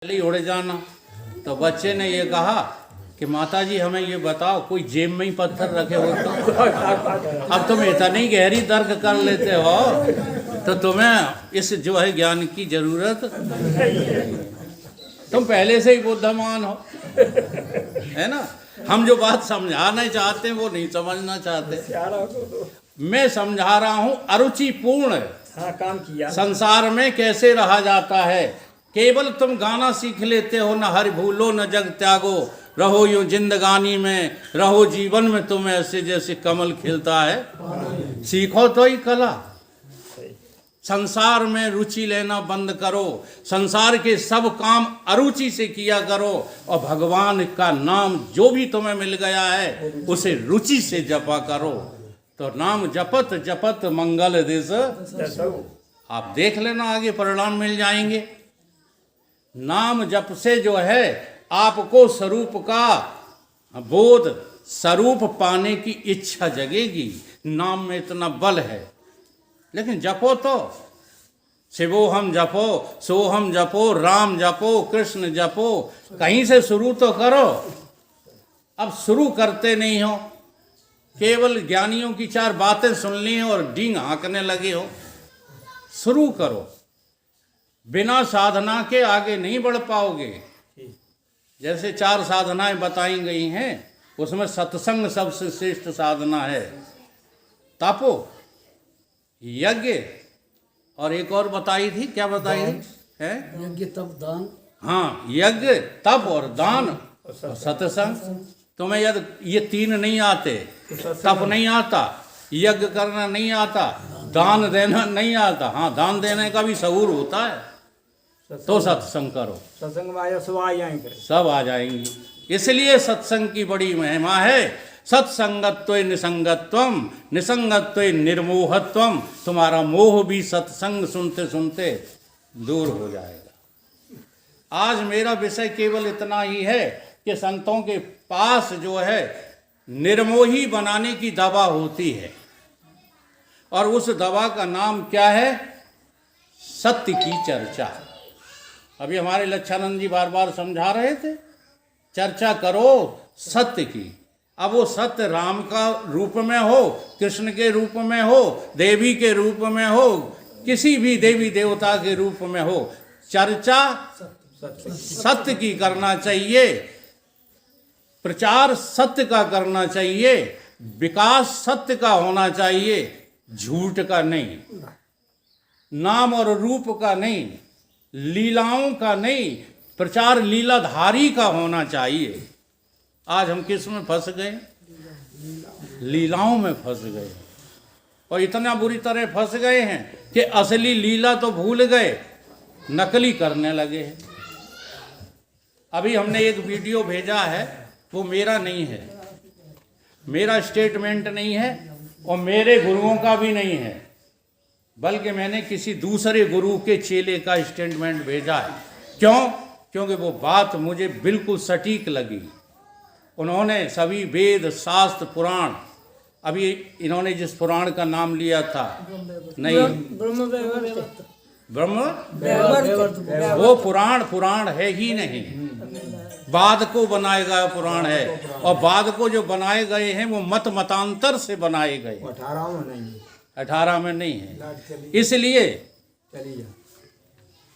ही उड़ जाना। तो बच्चे ने ये कहा कि माताजी हमें ये बताओ कोई जेब में ही पत्थर रखे हो तो अब तुम इतनी गहरी तर्क कर लेते हो तो तुम्हें इस जो है ज्ञान की जरूरत, तुम पहले से ही बुद्धिमान हो, है ना। हम जो बात समझाना चाहते हैं वो नहीं समझना चाहते। मैं समझा रहा हूँ अरुचिपूर्ण काम किया संसार में कैसे रहा जाता है। केवल तुम गाना सीख लेते हो, न हरि भूलो न जग त्यागो, रहो यूं जिंदगानी में, रहो जीवन में तुम ऐसे जैसे कमल खिलता है। सीखो तो ही कला। संसार में रुचि लेना बंद करो, संसार के सब काम अरुचि से किया करो और भगवान का नाम जो भी तुम्हें मिल गया है उसे रुचि से जपा करो। तो नाम जपत जपत मंगल दिस, आप देख लेना आगे परिणाम मिल जाएंगे। नाम जप से जो है आपको स्वरूप का बोध, स्वरूप पाने की इच्छा जगेगी। नाम में इतना बल है। लेकिन जपो तो शिवोहम जपो, सोहम जपो, राम जपो, कृष्ण जपो, कहीं से शुरू तो करो। अब शुरू करते नहीं हो, केवल ज्ञानियों की चार बातें सुन ली और डींग हाँकने लगे हो। शुरू करो। बिना साधना के आगे नहीं बढ़ पाओगे। जैसे चार साधनाएं बताई गई हैं उसमें सत्संग सबसे श्रेष्ठ साधना है। तपो, यज्ञ, और एक और बताई थी, क्या बताई थी? है यज्ञ तप दान। हाँ, यज्ञ तप और दान और सत्संग। तुम्हें यदि ये तीन नहीं आते, तप नहीं आता, यज्ञ करना नहीं आता, दान देना नहीं आता, हाँ दान देने का भी शऊर होता है, तो सत्संग करो, सत्संग में आया सब आ जाएंगे, सब आ जाएंगी। इसलिए सत्संग की बड़ी महिमा है। सत्संगत्व निसंगत्वम, निसंगत्व निर्मोहत्वम। तुम्हारा मोह भी सत्संग सुनते सुनते दूर हो जाएगा। आज मेरा विषय केवल इतना ही है कि संतों के पास जो है निर्मोही बनाने की दवा होती है, और उस दवा का नाम क्या है? सत्य की चर्चा। अभी हमारे लच्छानंद जी बार बार समझा रहे थे, चर्चा करो सत्य की। अब वो सत्य राम का रूप में हो, कृष्ण के रूप में हो, देवी के रूप में हो, किसी भी देवी देवता के रूप में हो, चर्चा सत्य की करना चाहिए, प्रचार सत्य का करना चाहिए, विकास सत्य का होना चाहिए, झूठ का नहीं, नाम और रूप का नहीं, लीलाओं का नहीं, प्रचार लीलाधारी का होना चाहिए। आज हम किस में फंस गए? लीलाओं में फंस गए, और इतना बुरी तरह फंस गए हैं कि असली लीला तो भूल गए, नकली करने लगे हैं। अभी हमने एक वीडियो भेजा है, वो मेरा नहीं है, मेरा स्टेटमेंट नहीं है और मेरे गुरुओं का भी नहीं है, बल्कि मैंने किसी दूसरे गुरु के चेले का स्टेटमेंट भेजा है। क्यों? क्योंकि वो बात मुझे बिल्कुल सटीक लगी। उन्होंने सभी वेद शास्त्र पुराण, अभी इन्होंने जिस पुराण का नाम लिया था, नहीं ब्रह्म, वो पुराण है ही नहीं, बाद को बनाए गए पुराण है, और बाद को जो बनाए गए हैं वो मतांतर से बनाए गए, 18 में नहीं है।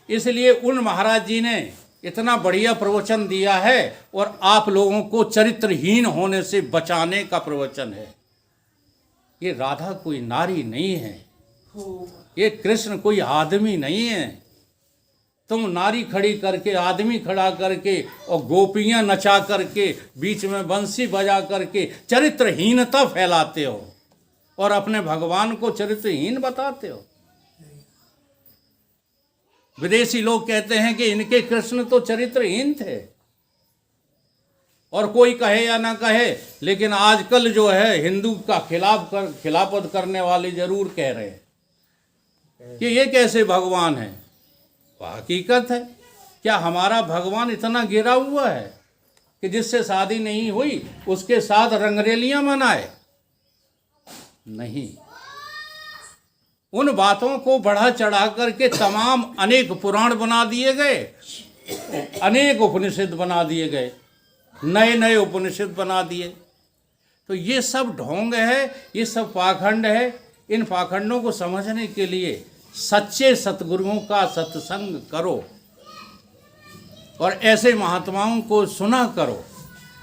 इसलिए उन महाराज जी ने इतना बढ़िया प्रवचन दिया है, और आप लोगों को चरित्रहीन होने से बचाने का प्रवचन है। ये राधा कोई नारी नहीं है, ये कृष्ण कोई आदमी नहीं है। तुम नारी खड़ी करके, आदमी खड़ा करके और गोपियां नचा करके, बीच में बंसी बजा करके चरित्रहीनता फैलाते हो और अपने भगवान को चरित्रहीन बताते हो। विदेशी लोग कहते हैं कि इनके कृष्ण तो चरित्रहीन थे, और कोई कहे या ना कहे, लेकिन आजकल जो है हिंदू का खिलाफत करने वाले जरूर कह रहे हैं कि ये कैसे भगवान है। वो हकीकत है। क्या हमारा भगवान इतना गिरा हुआ है कि जिससे शादी नहीं हुई उसके साथ रंगरेलियां मनाए? नहीं। उन बातों को बढ़ा चढ़ा करके तमाम अनेक पुराण बना दिए गए, अनेक उपनिषद बना दिए गए, नए नए उपनिषद बना दिए। तो ये सब ढोंग है, ये सब पाखंड है। इन पाखंडों को समझने के लिए सच्चे सतगुरुओं का सत्संग करो और ऐसे महात्माओं को सुना करो।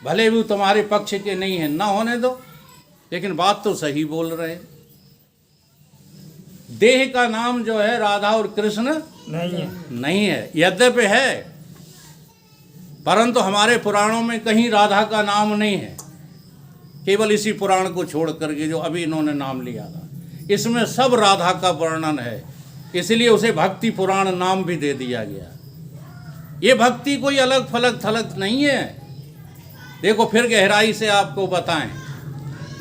भले भी तुम्हारे पक्ष के नहीं है, ना होने दो, लेकिन बात तो सही बोल रहे हैं। देह का नाम जो है राधा और कृष्ण नहीं है, यद्यपि है, परंतु हमारे पुराणों में कहीं राधा का नाम नहीं है। केवल इसी पुराण को छोड़ करके जो अभी इन्होंने नाम लिया था, इसमें सब राधा का वर्णन है, इसलिए उसे भक्ति पुराण नाम भी दे दिया गया। ये भक्ति कोई अलग फलक थलक नहीं है। देखो फिर गहराई से आपको बताएं,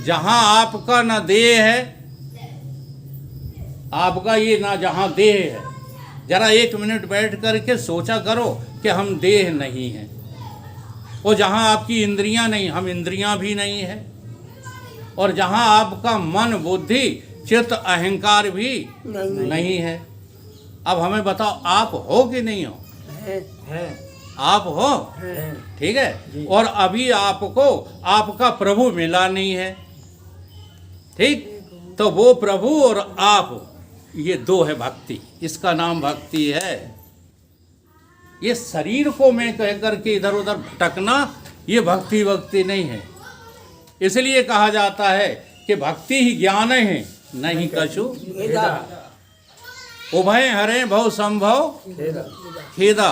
जहां आपका ना देह है, आपका ये ना जहां देह है, जरा 1 मिनट बैठ करके सोचा करो कि हम देह नहीं हैं। और जहां आपकी इंद्रियां नहीं, हम इंद्रियां भी नहीं है। और जहां आपका मन बुद्धि चित्त अहंकार भी नहीं है। अब हमें बताओ, आप हो कि नहीं हो? आप हो, ठीक है। और अभी आपको आपका प्रभु मिला नहीं है, ठीक। तो वो प्रभु और आप, ये दो है भक्ति, इसका नाम भक्ति है। ये शरीर को मैं कह करके इधर उधर भटकना, ये भक्ति भक्ति नहीं है। इसलिए कहा जाता है कि भक्ति ही ज्ञान है, नहीं कछु उभय हरे भव संभव खेदा।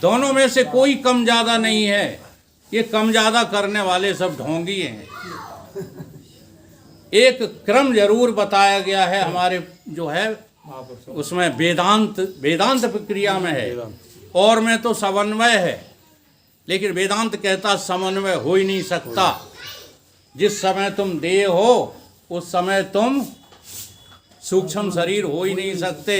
दोनों में से कोई कम ज्यादा नहीं है। ये कम ज्यादा करने वाले सब ढोंगी हैं। एक क्रम जरूर बताया गया है हमारे जो है उसमें, वेदांत प्रक्रिया में है, और में तो समन्वय है, लेकिन वेदांत कहता समन्वय हो ही नहीं सकता। जिस समय तुम देह हो उस समय तुम सूक्ष्म शरीर हो ही नहीं सकते।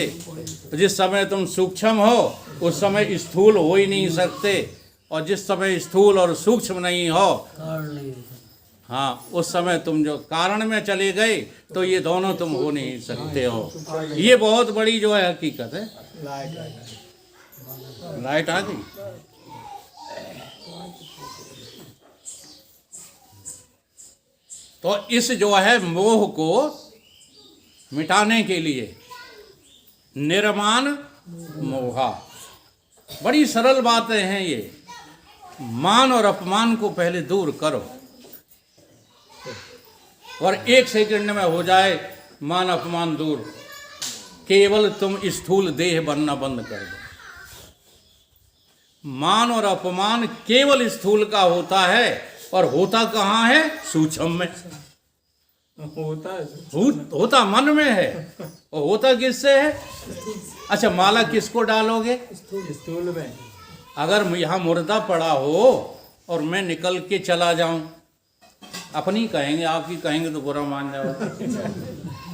जिस समय तुम सूक्ष्म हो उस समय स्थूल हो ही नहीं सकते, और जिस समय स्थूल और सूक्ष्म नहीं हो, हाँ, उस समय तुम जो कारण में चले गए तो ये दोनों तुम हो नहीं सकते हो। ये बहुत बड़ी जो है हकीकत है। लाइट आ गई। तो इस जो है मोह को मिटाने के लिए निर्माण मोहा, बड़ी सरल बातें हैं ये। मान और अपमान को पहले दूर करो, और 1 सेकंड में हो जाए मान अपमान दूर। केवल तुम स्थूल देह बनना बंद कर दो। मान और अपमान केवल स्थूल का होता है, और होता कहाँ है? सूक्ष्म में होता मन में है। और होता किससे है? अच्छा, माला किसको डालोगे? स्थूल में। अगर यहाँ मुर्दा पड़ा हो और मैं निकल के चला जाऊं, अपनी कहेंगे, आपकी कहेंगे तो बुरा मान जाओ।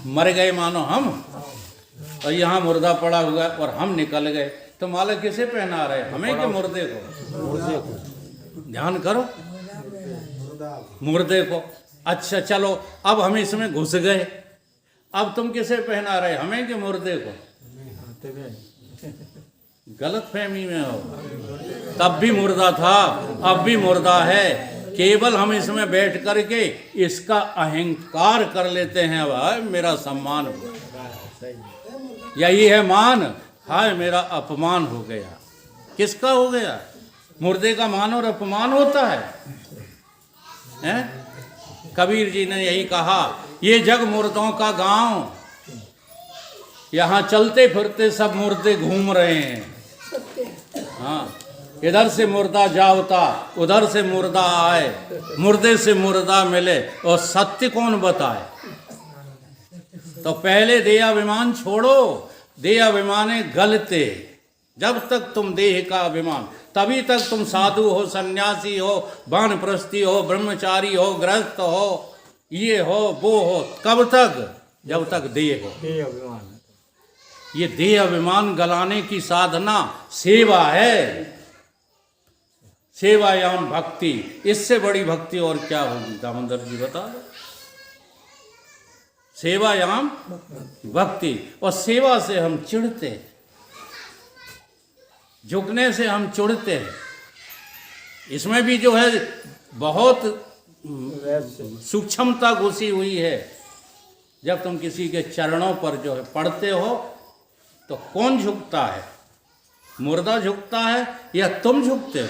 मर गए मानो हम, और यहाँ मुर्दा पड़ा हुआ और हम निकल गए, तो माला किसे पहना रहे? हमें कि मुर्दे को? ध्यान करो, मुर्दे को। अच्छा चलो, अब हम इसमें घुस गए, अब तुम किसे पहना रहे? हमें कि मुर्दे को? गलत फहमी में हो। तब भी मुर्दा था, अब भी मुर्दा है। केवल हम इसमें बैठ करके इसका अहंकार कर लेते हैं, भाई मेरा सम्मान हुआ, यही है मान। हाय मेरा अपमान हो गया। किसका हो गया? मुर्दे का मान और अपमान होता है, हैं? कबीर जी ने यही कहा, ये जग मुर्दों का गांव, यहाँ चलते फिरते सब मुर्दे घूम रहे हैं। हाँ, इधर से मुर्दा जावता, उधर से मुर्दा आए, मुर्दे से मुर्दा मिले, और सत्य कौन बताए? तो पहले देह अभिमान छोड़ो। देह अभिमाने गलते। जब तक तुम देह का अभिमान, तभी तक तुम साधु हो, सन्यासी हो, वानप्रस्थी हो, ब्रह्मचारी हो, गृहस्थ हो, ये हो वो हो। कब तक? जब तक देह हो। ये देह अभिमान गलाने की साधना सेवा है। सेवायाम भक्ति, इससे बड़ी भक्ति और क्या होगी? दामोदर जी बता दो। सेवायाम भक्ति, और सेवा से हम चिढ़ते, झुकने से हम चुड़ते हैं। इसमें भी जो है बहुत सूक्ष्मता घुसी हुई है। जब तुम किसी के चरणों पर जो है पड़ते हो तो कौन झुकता है? मुर्दा झुकता है या तुम झुकते हो?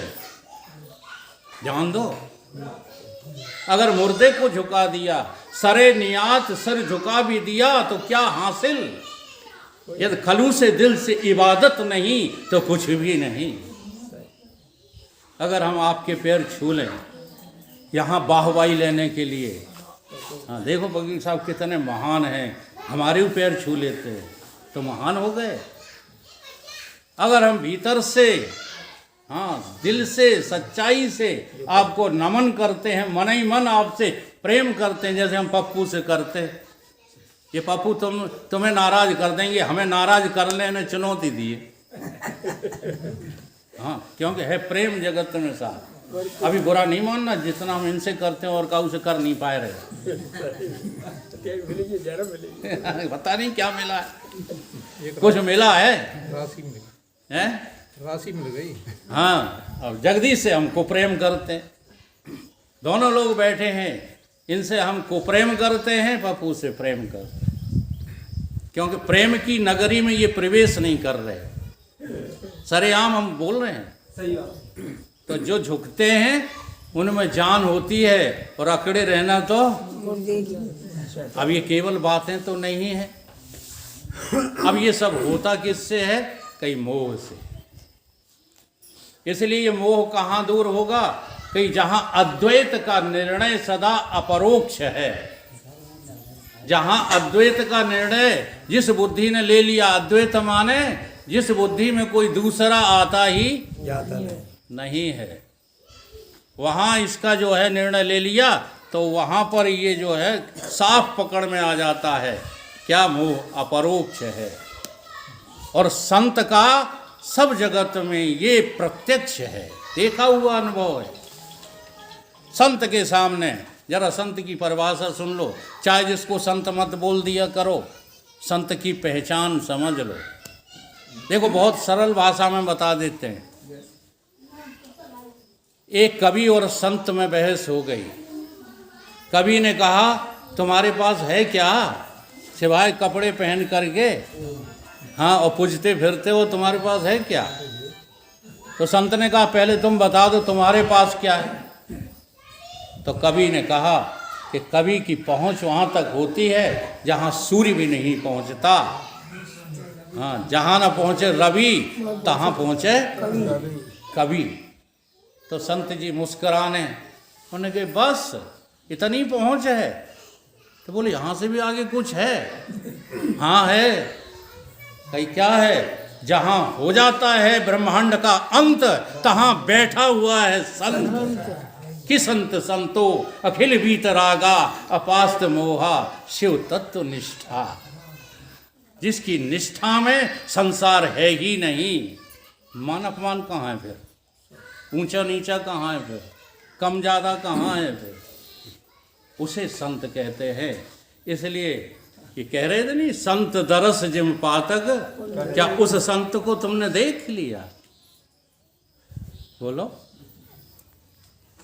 ध्यान दो। अगर मुर्दे को झुका दिया, सरे नियात सर झुका भी दिया तो क्या हासिल? यदि खलूस दिल से इबादत नहीं तो कुछ भी नहीं। अगर हम आपके पैर छू लें यहाँ वाहवाही लेने के लिए, हाँ देखो वकील साहब कितने महान हैं, हमारे भी पैर छू लेते हैं तो महान हो गए। अगर हम भीतर से, हाँ दिल से, सच्चाई से आपको नमन करते हैं, मन ही मन आपसे प्रेम करते हैं, जैसे हम पप्पू से करते हैं। ये पप्पू तुम्हें नाराज कर देंगे, हमें नाराज करने ने चुनौती दी है। हाँ क्योंकि है प्रेम जगत में साथ। अभी बुरा नहीं मानना, जितना हम इनसे करते हैं और काऊ से कर नहीं पाए रहे। पता नहीं क्या मिला है, कुछ मिला है, राशि मिल गई। हाँ अब जगदीश से हमको प्रेम करते हैं। दोनों लोग बैठे हैं, इनसे हमको प्रेम करते हैं, पप्पू से प्रेम करते हैं। क्योंकि प्रेम की नगरी में ये प्रवेश नहीं कर रहे, सरेआम हम बोल रहे हैं। सही बात। तो जो झुकते हैं उनमें जान होती है, और अकड़े रहना तो अब ये केवल बातें तो नहीं है। अब ये सब होता किससे है? कई मोह से। इसलिए ये मोह कहाँ दूर होगा? कहीं जहाँ अद्वैत का निर्णय सदा अपरोक्ष है। जहाँ अद्वैत का निर्णय जिस बुद्धि ने ले लिया, अद्वैत माने जिस बुद्धि में कोई दूसरा आता ही जाता नहीं है, वहाँ इसका जो है निर्णय ले लिया तो वहाँ पर ये जो है साफ पकड़ में आ जाता है। क्या मोह अपरोक्ष है। और संत का सब जगत में ये प्रत्यक्ष है, देखा हुआ अनुभव है। संत के सामने जरा संत की परिभाषा सुन लो, चाहे जिसको संत मत बोल दिया करो, संत की पहचान समझ लो। देखो बहुत सरल भाषा में बता देते हैं। एक कवि और संत में बहस हो गई। कवि ने कहा तुम्हारे पास है क्या सिवाय कपड़े पहन करके, हाँ और पूजते फिरते हो, तुम्हारे पास है क्या? तो संत ने कहा पहले तुम बता दो तुम्हारे पास क्या है। तो कवि ने कहा कि कवि की पहुंच वहाँ तक होती है जहाँ सूर्य भी नहीं पहुँचता। हाँ जहाँ ना पहुँचे रवि तहाँ पहुँचे कवि। तो संत जी मुस्कुराने, उन्होंने कहा बस इतनी पहुँच है? तो बोले यहाँ से भी आगे कुछ है? हाँ है। कहीं क्या है? जहाँ हो जाता है ब्रह्मांड का अंत तहाँ बैठा हुआ है संत। कि संत संतो अखिल वीतरागा अपास्त मोहा शिव तत्व निष्ठा। जिसकी निष्ठा में संसार है ही नहीं, मान अपमान कहाँ है फिर? ऊंचा नीचा कहाँ है फिर? कम ज़्यादा कहाँ है फिर? उसे संत कहते हैं। इसलिए ये कह रहे थे नहीं, संत दरस जिम पातक, क्या उस संत को तुमने देख लिया? बोलो।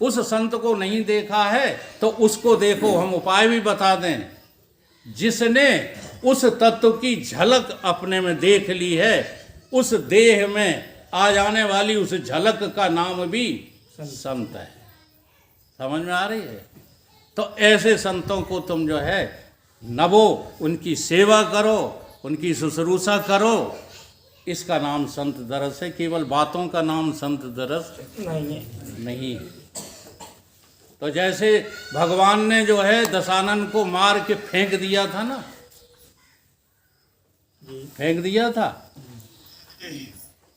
उस संत को नहीं देखा है तो उसको देखो। हम उपाय भी बता दें। जिसने उस तत्व की झलक अपने में देख ली है, उस देह में आ जाने वाली उस झलक का नाम भी संत है। समझ में आ रही है? तो ऐसे संतों को तुम जो है नवो, उनकी सेवा करो, उनकी शुश्रूषा करो। इसका नाम संत दरस है। केवल बातों का नाम संत दरस नहीं है। तो जैसे भगवान ने जो है दशानन को मार के फेंक दिया था ना, फेंक दिया था।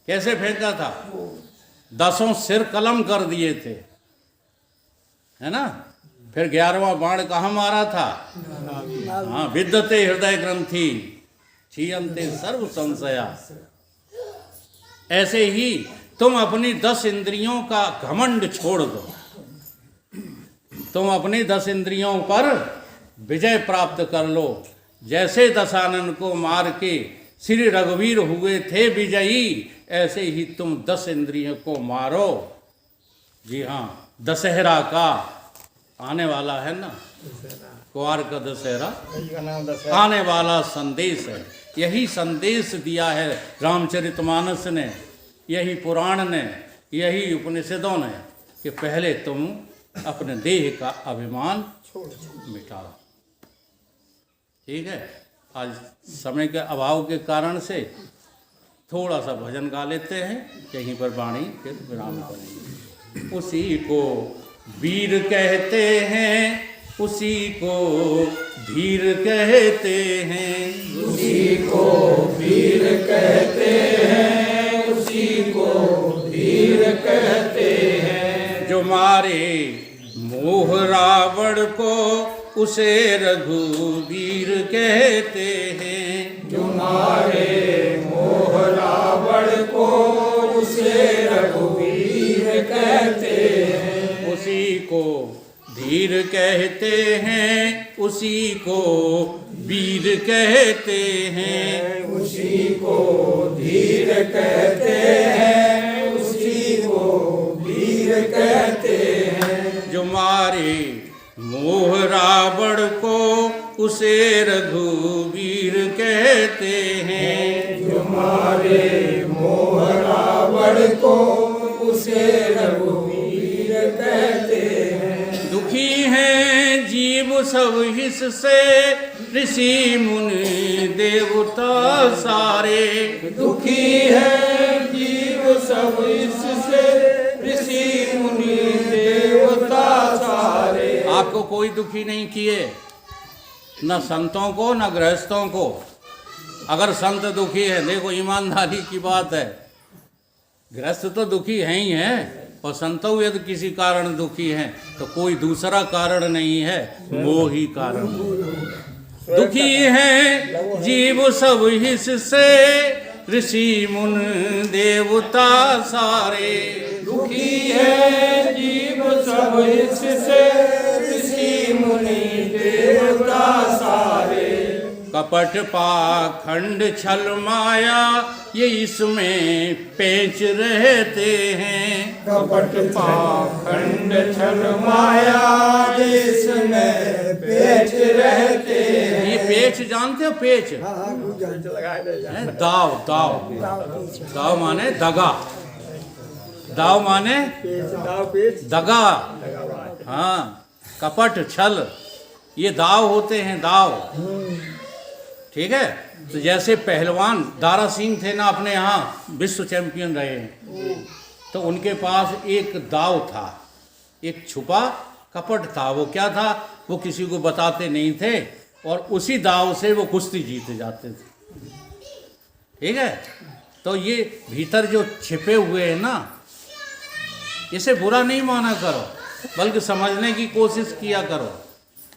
कैसे फेंका था? 10 सिर कलम कर दिए थे, है ना। फिर 11वां बाण कहाँ मारा था? हाँ, विद्यते हृदय ग्रंथि क्षीयन्ते सर्व संशया। ऐसे ही तुम अपनी 10 इंद्रियों का घमंड छोड़ दो। तुम अपनी 10 इंद्रियों पर विजय प्राप्त कर लो। जैसे दशानन को मार के श्री रघुवीर हुए थे विजयी, ऐसे ही तुम 10 इंद्रियों को मारो। जी हाँ, दशहरा का आने वाला है ना, कुआर का दशहरा का नाम दस आने वाला संदेश है। यही संदेश दिया है रामचरितमानस ने, यही पुराण ने, यही उपनिषदों ने, कि पहले तुम अपने देह का अभिमान मिटाओ। ठीक है, आज समय के अभाव के कारण से थोड़ा सा भजन गा लेते हैं, कहीं पर वाणी फिर विराम करेंगे। उसी को वीर कहते हैं, उसी को धीर कहते हैं, उसी को वीर कहते हैं, उसी को धीर कहते हैं। जो मारे मोह रावण को उसे रघुवीर कहते हैं। जो मारे मोह रावण को उसे रघुवीर कहते हैं। उसी को धीर कहते हैं, उसी को वीर कहते हैं। उसी को धीर कहते हैं, उसी को वीर कहते हैं। जो मारे मोह रावण को उसे रघुवीर कहते हैं। जो मारे मोह रावण को उसे रघुवीर कहते हैं। दुखी हैं जीव सब हिस से, ऋषि मुनि देवता सारे। दुखी है जीव सब इससे, ऋषि मुनि देवता सारे। आपको कोई दुखी नहीं किए, न संतों को न गृहस्थों को। अगर संत दुखी है, देखो ईमानदारी की बात है, गृहस्थ तो दुखी है ही है, और संतों यदि किसी कारण दुखी हैं तो कोई दूसरा कारण नहीं है, मोह ही कारण है। दुखी हैं जीव सब हिस से, ऋषि मुन देवता सारे। दुखी है जीव सब इससे, ऋषि मुनि देवता सारे। कपट पाखंड छल माया ये इसमें पेच रहते हैं। कपट पाखंड छल माया जिसमें पेच रहते हैं। ये पेच जानते हो? पेच है दाव। दाव दाव माने दगा, दाव माने दगा। हाँ, कपट छल ये दाव होते हैं, दाव। ठीक है, तो जैसे पहलवान दारा सिंह थे ना, अपने यहाँ विश्व चैंपियन रहे हैं, तो उनके पास एक दाव था, एक छुपा कपट था। वो क्या था? वो किसी को बताते नहीं थे, और उसी दाव से वो कुश्ती जीते जाते थे। ठीक है, तो ये भीतर जो छिपे हुए हैं ना, इसे बुरा नहीं माना करो, बल्कि समझने की कोशिश किया करो।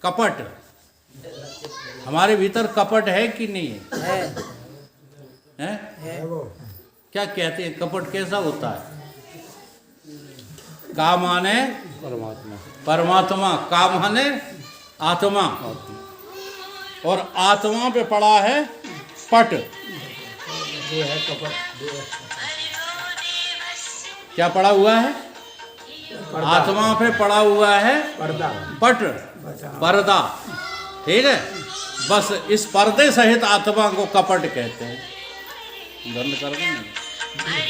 कपट, हमारे भीतर कपट है कि नहीं है? है? क्या कहते हैं कपट कैसा होता है? का माने परमात्मा, परमात्मा, का माने आत्मा, और आत्मा पे पड़ा है पट। जो है कपट, क्या पड़ा हुआ है? आत्मा पे पड़ा हुआ है पर्दा, पट, पर्दा। ठीक है, बस इस पर्दे सहित आत्मा को कपट कहते हैं। बंद कर देना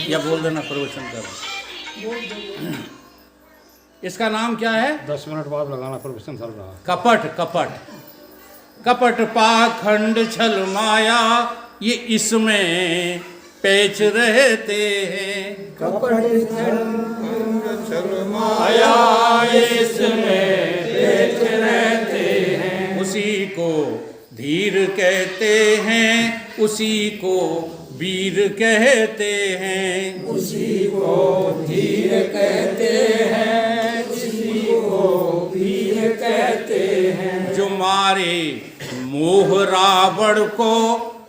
या बोल देना प्रवचन करो। इसका नाम क्या है? 10 मिनट बाद लगाना, प्रवचन चल रहा है। कपट। कपट, कपट पाखंड छल माया ये इसमें पेच रहते हैं। कपट छल माया इसमें पेच रहते हैं। उसी को धीर कहते हैं, उसी को वीर कहते हैं। उसी को धीर कहते हैं, उसी को वीर कहते हैं। जो मारे मोह रावण को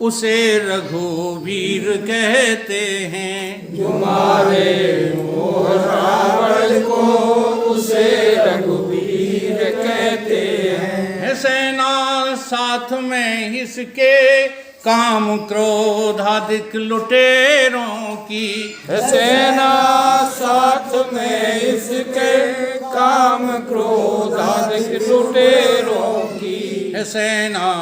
उसे रघुवीर कहते हैं। जो मारे मोह रावण को उसे रघुवीर कहते हैं। है सेना साथ में इसके काम क्रोध आदिक लुटेरों की। सेना साथ में इसके काम क्रोध आदिक लुटेरों की। सेना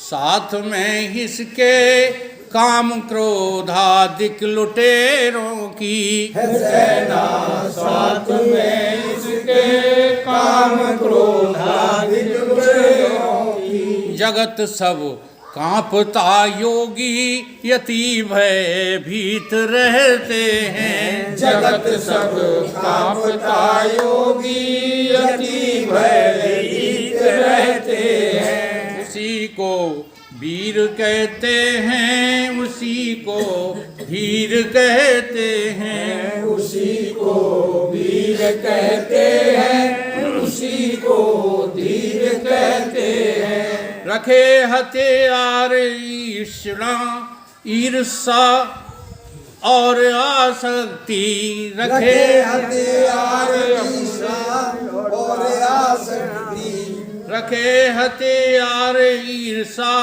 साथ में इसके काम क्रोध आदिक लुटेरों की। सेना साथ में इसके काम क्रोध आदिक लुटेरों की। जगत सब कांपता योगी यति भय भीत रहते हैं। जगत सब कांपता योगी यति भयभीत रहते हैं। उसी को वीर कहते हैं, उसी को धीर कहते हैं। उसी को वीर कहते हैं, उसी को धीर कहते हैं। रखे हथियार ईर्ष्णा ईर्षा और आसक्ति। रखे हथियार ईर्ष्या और आसक्ति। रखे हथियार ईर्षा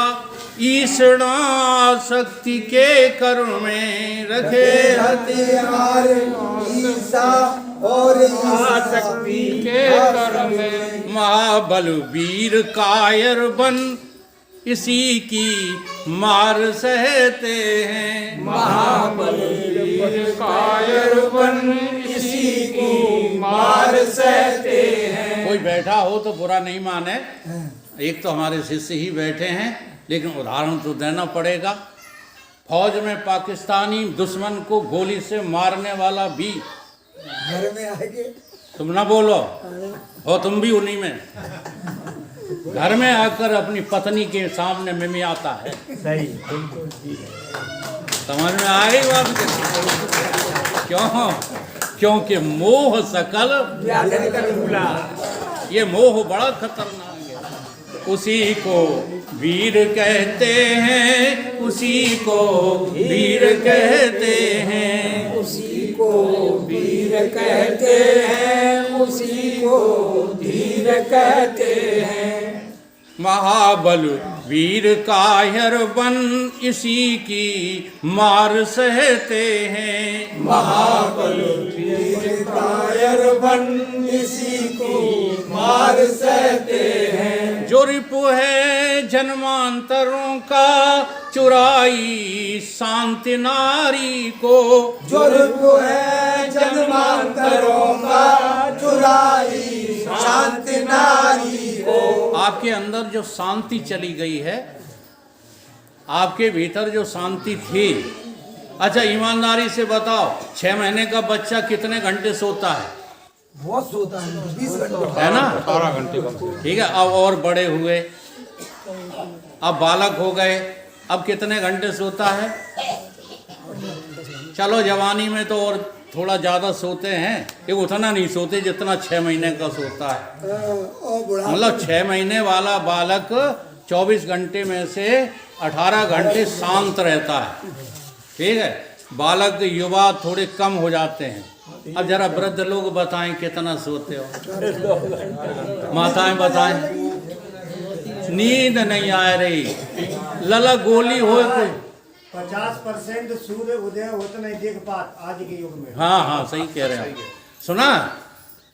ईर्ष्णा आसक्ति के कर्म में। रखे हथियार ईर्ष्या और आसक्ति के कर्म में। महाबल वीर कायर बन इसी की मार सहते हैं। महाबल वीर कायर बन इसी की मार सहते हैं। कोई बैठा हो तो बुरा नहीं माने, एक तो हमारे शिष्य ही बैठे हैं, लेकिन उदाहरण तो देना पड़ेगा। फौज में पाकिस्तानी दुश्मन को गोली से मारने वाला भी घर में आएंगे। तुम ना बोलो हो, तुम भी उन्हीं में। घर में आकर अपनी पत्नी के सामने मिमियाता है। सही। समझ में आ गई बात? क्यों? क्योंकि मोह सकल ये मोह बड़ा खतरनाक है। उसी को वीर कहते हैं, उसी को वीर कहते हैं। उसी को वीर कहते हैं, उसी को धीर कहते हैं। महाबल वीर कायर बन इसी की मार सहते हैं। महाबल वीर कायर बन इसी की मार सहते हैं। जो रिपु है जन्मांतरों का चुराई शांति नारी को। जो रिपु है जन्मांतरों का चुराई शांति नारी को। आपके अंदर जो शांति चली गई है, आपके भीतर जो शांति थी। अच्छा ईमानदारी से बताओ, 6 महीने का बच्चा कितने घंटे सोता है? बहुत सोता है, 20 घंटे है ना? 18 घंटे का। ठीक है। अब और बड़े हुए, अब बालक हो गए, अब कितने घंटे सोता है? चलो जवानी में तो और थोड़ा ज़्यादा सोते हैं, ये उतना नहीं सोते जितना 6 महीने का सोता है। मतलब 6 महीने वाला बालक 24 घंटे में से 18 घंटे शांत रहता है। ठीक है। बालक युवा थोड़े कम हो जाते हैं। अब जरा वृद्ध लोग बताएं कितना सोते हो? माताएं बताएं। नींद नहीं आ रही, लला गोली हो कोई 50% सूर्य उदय होता नहीं देख पात आज के युग में। हाँ हाँ सही कह रहे हैं। सुना,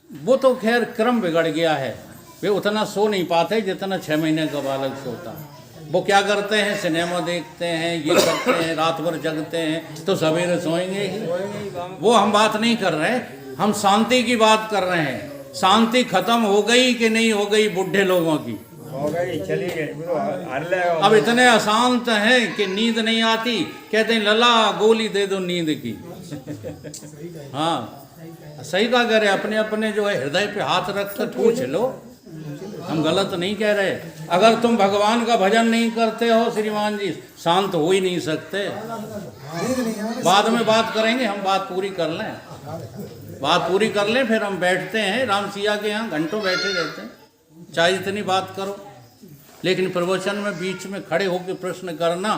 वो तो खैर क्रम बिगड़ गया है, वे उतना सो नहीं पाते जितना 6 महीने का बालक सोता है। वो क्या करते हैं? सिनेमा देखते हैं, ये करते हैं, रात भर जगते हैं, तो सवेरे सोएंगे ही। वो हम बात नहीं कर रहे, हम शांति की बात कर रहे हैं। शांति खत्म हो गई कि नहीं हो गई बुढ़े लोगों की? हो गई, चली गई। अब इतने अशांत हैं कि नींद नहीं आती, कहते हैं लला गोली दे दो नींद की। हाँ सही कहा कह रहे, अपने अपने जो है हृदय पे हाथ रख कर पूछ लो, हम गलत नहीं कह रहे। अगर तुम भगवान का भजन नहीं करते हो श्रीमान जी, शांत हो ही नहीं सकते। बाद में बात करेंगे, हम बात पूरी कर लें, बात पूरी कर लें, फिर हम बैठते हैं। राम सिया के यहाँ घंटों बैठे रहते हैं, चाहे इतनी बात करो, लेकिन प्रवचन में बीच में खड़े होकर प्रश्न करना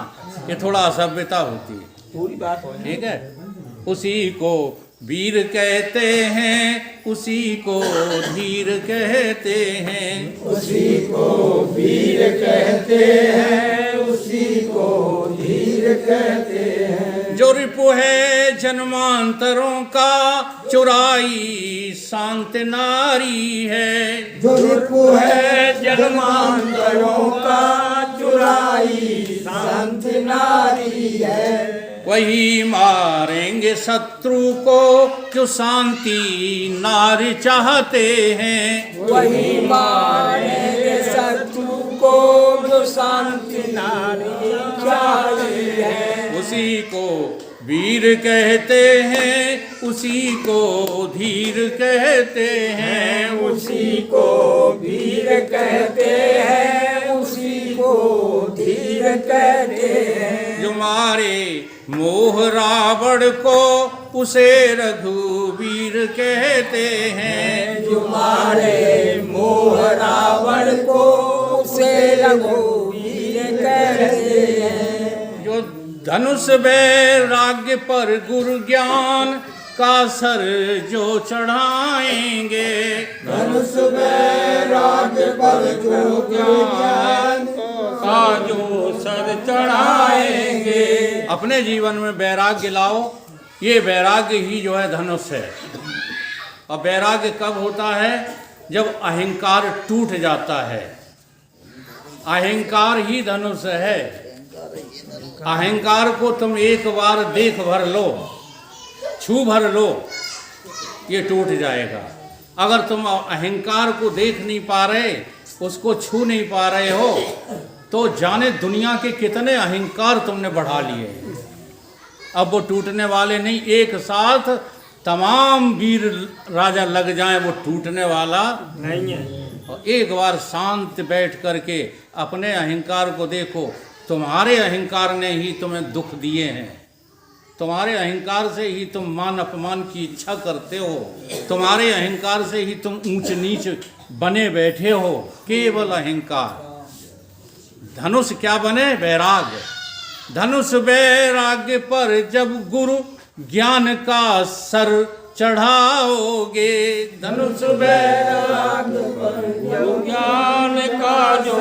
ये थोड़ा असभ्यता होती है। पूरी बात ठीक है। उसी को वीर कहते हैं, उसी को धीर कहते हैं। उसी को वीर कहते हैं, उसी उसी को धीर कहते हैं। जो रिपु है जन्मांतरों का चुराई शांत नारी है। जो रिपु है जन्मांतरों का चुराई शांत नारी है। वही मारेंगे शत्रु को जो शांति नारी चाहते हैं। वही मारेंगे शत्रु को जो शांति नारी चाहती है। उसी को वीर कहते हैं, उसी को धीर कहते हैं। उसी को वीर कहते हैं, उसी को धीर कहते हैं। जो मारे मोह रावण को उसे रघुवीर कहते हैं। जो मारे मोह रावण को उसे रघुवीर कहते हैं। जो धनुष वैराग्य पर गुरु ज्ञान का सर जो चढ़ाएंगे। धनुष वैराग्य पर जो ज्ञान का जो सर चढ़ाएंगे। अपने जीवन में वैराग्य लाओ। ये वैराग्य ही जो है धनुष है। और वैराग्य कब होता है? जब अहंकार टूट जाता है। अहंकार ही धनुष है। अहंकार को तुम एक बार देख भर लो, छू भर लो, ये टूट जाएगा। अगर तुम अहंकार को देख नहीं पा रहे, उसको छू नहीं पा रहे हो, तो जाने दुनिया के कितने अहंकार तुमने बढ़ा लिए। अब वो टूटने वाले नहीं। एक साथ तमाम वीर राजा लग जाएं, वो टूटने वाला नहीं है। और एक बार शांत बैठ करके अपने अहंकार को देखो। तुम्हारे अहंकार ने ही तुम्हें दुख दिए हैं। तुम्हारे अहंकार से ही तुम मान अपमान की इच्छा करते हो। तुम्हारे अहंकार से ही तुम ऊंच नीच बने बैठे हो। केवल अहंकार। धनुष क्या बने? वैराग्य। धनुष वैराग्य पर जब गुरु ज्ञान का सर चढ़ाओगे। धनुष वैराग्य पर जब ज्ञान का जो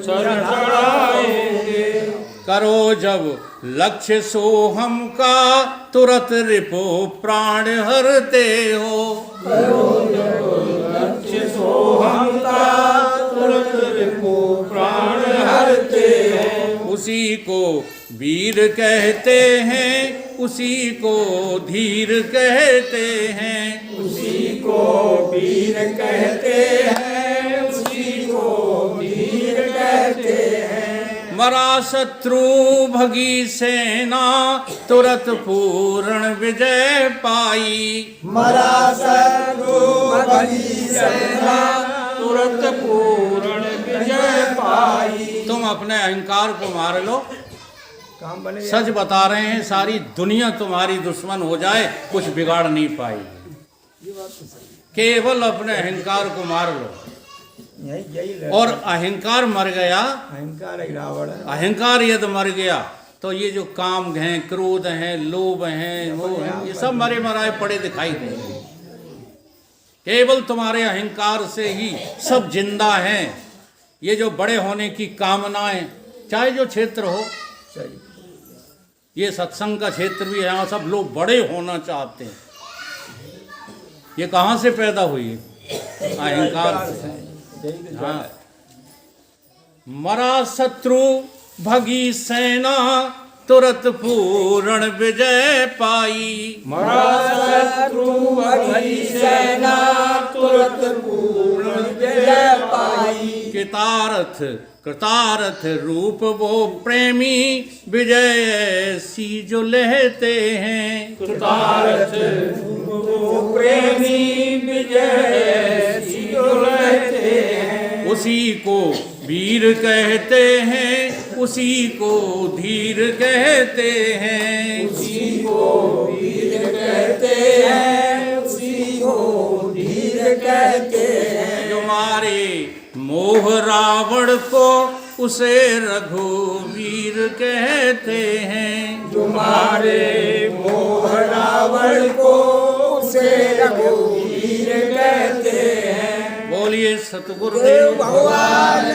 सर चढ़ाओगे। करो जब लक्ष्य सोहम का तुरंत रिपो प्राण हरते हो। करो जब लक्ष्य सोहम का तुरंत रिपो प्राण हरते हो। उसी को वीर कहते हैं, उसी को धीर कहते हैं। उसी को वीर कहते हैं, उसी को धीर कहते हैं। मरा शत्रु भगी सेना तुरंत पूर्ण विजय पाई। मरा शत्रु भगी सेना तुरंत पूर्ण विजय पाई। तुम अपने अहंकार को मार लो। काम बने। सच बता रहे हैं, सारी दुनिया तुम्हारी दुश्मन हो जाए, कुछ बिगाड़ नहीं पाएगी। केवल अपने अहंकार को मार लो। यही और अहंकार मर गया, अहंकार ही रावण है। अहंकार यदि मर गया तो ये जो काम हैं, क्रोध हैं, लोभ हैं, वो हैं, ये सब मरे मराए पड़े दिखाई देंगे। केवल तुम्हारे अहंकार से ही सब जिंदा हैं। ये जो बड़े होने की कामनाएं, चाहे जो क्षेत्र हो, ये सत्संग का क्षेत्र भी है, यहाँ सब लोग बड़े होना चाहते हैं। ये कहाँ से पैदा हुई? अहंकार से। हाँ। मरा शत्रु भगी सेना तुरंत पूर्ण विजय पाई। मरा शत्रु भगी सेना तुरंत पूर्ण विजय पाई। कृतार्थ रूप वो प्रेमी विजय सी जो लेते हैं। कृतार्थ वो प्रेमी विजय सी जो लेते हैं। उसी को वीर कहते हैं, उसी को धीर कहते हैं। उसी को वीर कहते हैं, उसी को धीर कहते हैं। जो मारे मोह रावण को उसे रघुवीर कहते हैं। जो मारे मोह रावण को उसे रघुवीर कहते हैं। बोलिए सतगुरुदेव भगवान।